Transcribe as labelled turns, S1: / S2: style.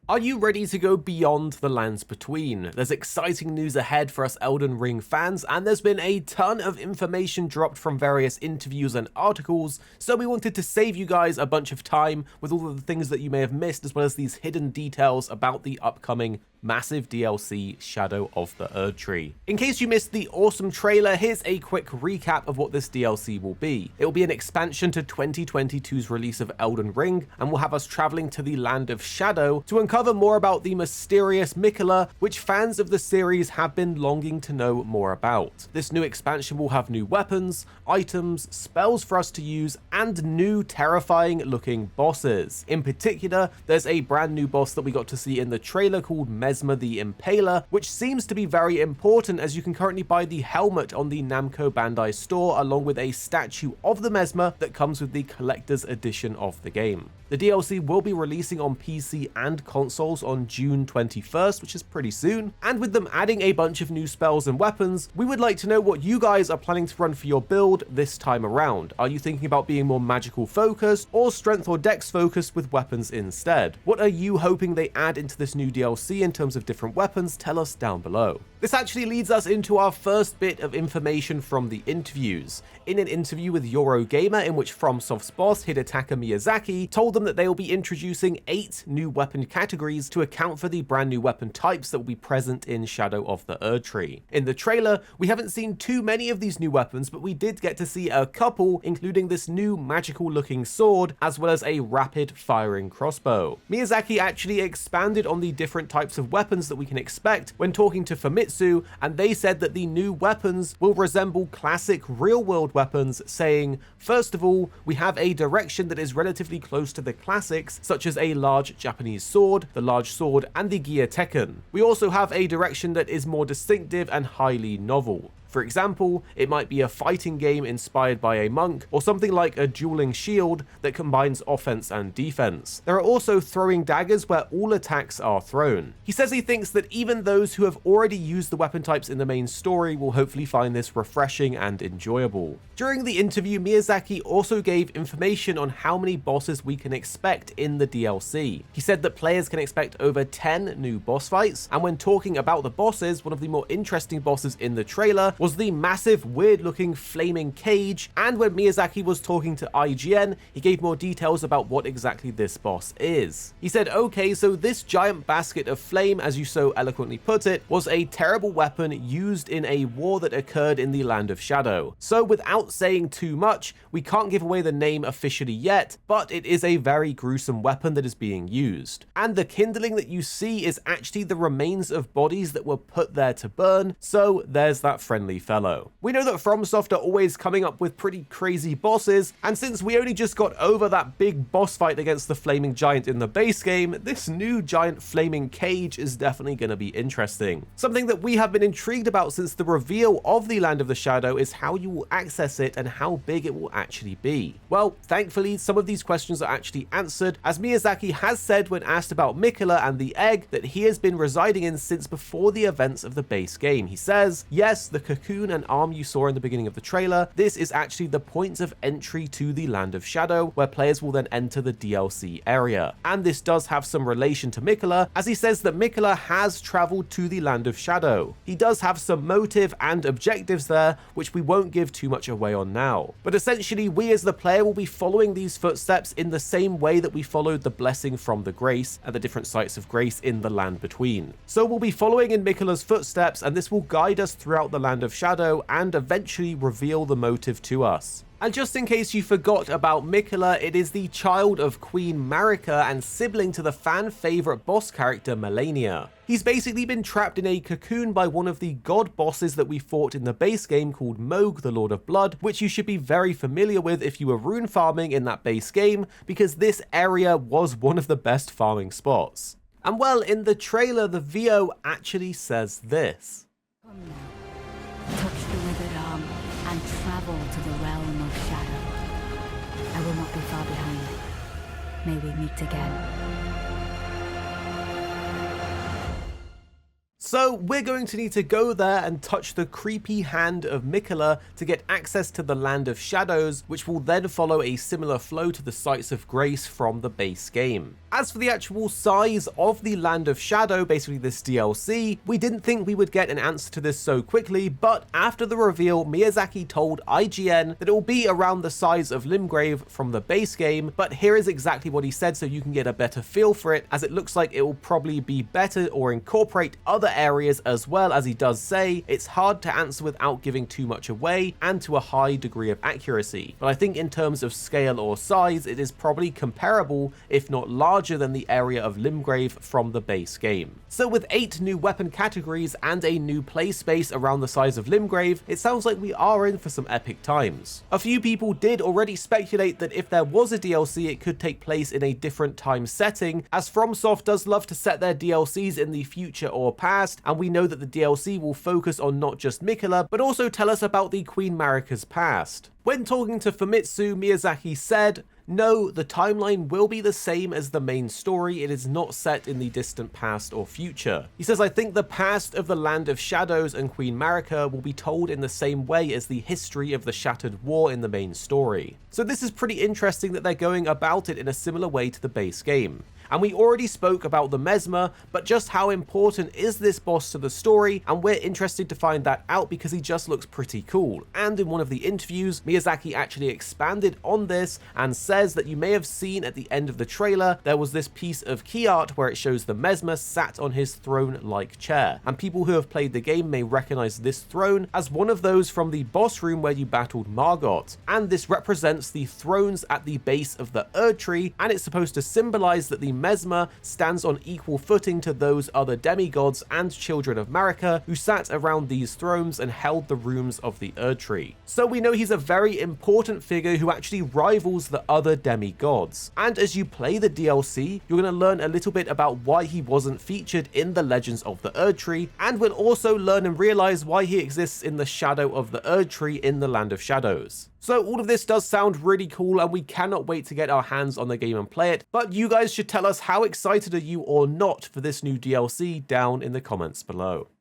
S1: Are you ready to go beyond the lands between? There's exciting news ahead for us Elden Ring fans, and there's been a ton of information dropped from various interviews and articles, so we wanted to save you guys a bunch of time with all of the things that you may have missed, as well as these hidden details about the upcoming massive DLC Shadow of the Erdtree. In case you missed the awesome trailer, here's a quick recap of what this DLC will be. It will be an expansion to 2022's release of Elden Ring, and will have us traveling to the land of Shadow to uncover more about the mysterious Miquella, which fans of the series have been longing to know more about. This new expansion will have new weapons, items, spells for us to use, and new terrifying looking bosses. In particular, there's a brand new boss that we got to see in the trailer called Mesmer the Impaler, which seems to be very important as you can currently buy the helmet on the Namco Bandai store along with a statue of the Mesmer that comes with the collector's edition of the game. The DLC will be releasing on PC and consoles on June 21st, which is pretty soon, and with them adding a bunch of new spells and weapons, we would like to know what you guys are planning to run for your build this time around. Are you thinking about being more magical focused or strength or dex focused with weapons instead? What are you hoping they add into this new DLC in terms of different weapons? Tell us down below. This actually leads us into our first bit of information from the interviews. In an interview with Eurogamer, in which FromSoft's boss Hidetaka Miyazaki told them that they will be introducing 8 new weapon categories to account for the brand new weapon types that will be present in Shadow of the Erdtree. In the trailer, we haven't seen too many of these new weapons, but we did get to see a couple, including this new magical looking sword, as well as a rapid firing crossbow. Miyazaki actually expanded on the different types of weapons that we can expect when talking to Famitsu, and they said that the new weapons will resemble classic real-world weapons, saying, first of all, we have a direction that is relatively close to the classics, such as a large Japanese sword, the large sword, and the Gear Tekken. We also have a direction that is more distinctive and highly novel. For example, it might be a fighting game inspired by a monk, or something like a dueling shield that combines offense and defense. There are also throwing daggers where all attacks are thrown. He says he thinks that even those who have already used the weapon types in the main story will hopefully find this refreshing and enjoyable. During the interview, Miyazaki also gave information on how many bosses we can expect in the DLC. He said that players can expect over 10 new boss fights, and when talking about the bosses, one of the more interesting bosses in the trailer was the massive, weird-looking flaming cage, and when Miyazaki was talking to IGN, he gave more details about what exactly this boss is. He said, okay, so this giant basket of flame, as you so eloquently put it, was a terrible weapon used in a war that occurred in the Land of Shadow. So without saying too much, we can't give away the name officially yet, but it is a very gruesome weapon that is being used. And the kindling that you see is actually the remains of bodies that were put there to burn, so there's that friendly fellow. We know that FromSoft are always coming up with pretty crazy bosses, and since we only just got over that big boss fight against the flaming giant in the base game, this new giant flaming cage is definitely going to be interesting. Something that we have been intrigued about since the reveal of the Land of the Shadow is how you will access it and how big it will actually be. Well, thankfully, some of these questions are actually answered, as Miyazaki has said when asked about Miquella and the egg that he has been residing in since before the events of the base game. He says, yes, the cocoon and arm you saw in the beginning of the trailer, this is actually the point of entry to the Land of Shadow, where players will then enter the DLC area. And this does have some relation to Miquella, as he says that Miquella has traveled to the Land of Shadow. He does have some motive and objectives there, which we won't give too much away on now. But essentially, we as the player will be following these footsteps in the same way that we followed the blessing from the grace at the different sites of grace in the land between. So we'll be following in Miquella's footsteps, and this will guide us throughout the Land of Shadow and eventually reveal the motive to us. And just in case you forgot about Miquella, it is the child of Queen Marika and sibling to the fan favorite boss character Melania. He's basically been trapped in a cocoon by one of the god bosses that we fought in the base game called Mohg, the Lord of Blood, which you should be very familiar with if you were rune farming in that base game, because this area was one of the best farming spots. And well, in the trailer, the VO actually says this.
S2: Come now, touch the withered arm and travel to the realm of shadow. I will not be far behind. May we meet again.
S1: So we're going to need to go there and touch the creepy hand of Miquella to get access to the Land of Shadows, which will then follow a similar flow to the Sites of Grace from the base game. As for the actual size of the Land of Shadow, basically this DLC, we didn't think we would get an answer to this so quickly, but after the reveal, Miyazaki told IGN that it will be around the size of Limgrave from the base game, but here is exactly what he said so you can get a better feel for it, as it looks like it will probably be better or incorporate other areas as well. As he does say, it's hard to answer without giving too much away and to a high degree of accuracy, but I think in terms of scale or size, it is probably comparable, if not larger, than the area of Limgrave from the base game. So with 8 new weapon categories and a new play space around the size of Limgrave, it sounds like we are in for some epic times. A few people did already speculate that if there was a DLC, it could take place in a different time setting, as FromSoft does love to set their DLCs in the future or past, and we know that the DLC will focus on not just Miquella, but also tell us about the Queen Marika's past. When talking to Famitsu, Miyazaki said, "No, the timeline will be the same as the main story. It is not set in the distant past or future." He says, "I think the past of the Land of Shadows and Queen Marika will be told in the same way as the history of the Shattered War in the main story." So this is pretty interesting that they're going about it in a similar way to the base game. And we already spoke about the Mesmer, but just how important is this boss to the story? And we're interested to find that out because he just looks pretty cool. And in one of the interviews, Miyazaki actually expanded on this and says that you may have seen at the end of the trailer, there was this piece of key art where it shows the Mesmer sat on his throne-like chair. And people who have played the game may recognize this throne as one of those from the boss room where you battled Margot. And this represents the thrones at the base of the erdtree, and it's supposed to symbolize that the Mesmer stands on equal footing to those other demigods and children of Marika who sat around these thrones and held the rooms of the erdtree. So we know he's a very important figure who actually rivals the other demigods. And as you play the DLC, you're going to learn a little bit about why he wasn't featured in the Legends of the Erdtree, and we'll also learn and realize why he exists in the shadow of the Erdtree in the Land of Shadows. So all of this does sound really cool, and we cannot wait to get our hands on the game and play it, but you guys should tell us how excited are you or not for this new DLC down in the comments below.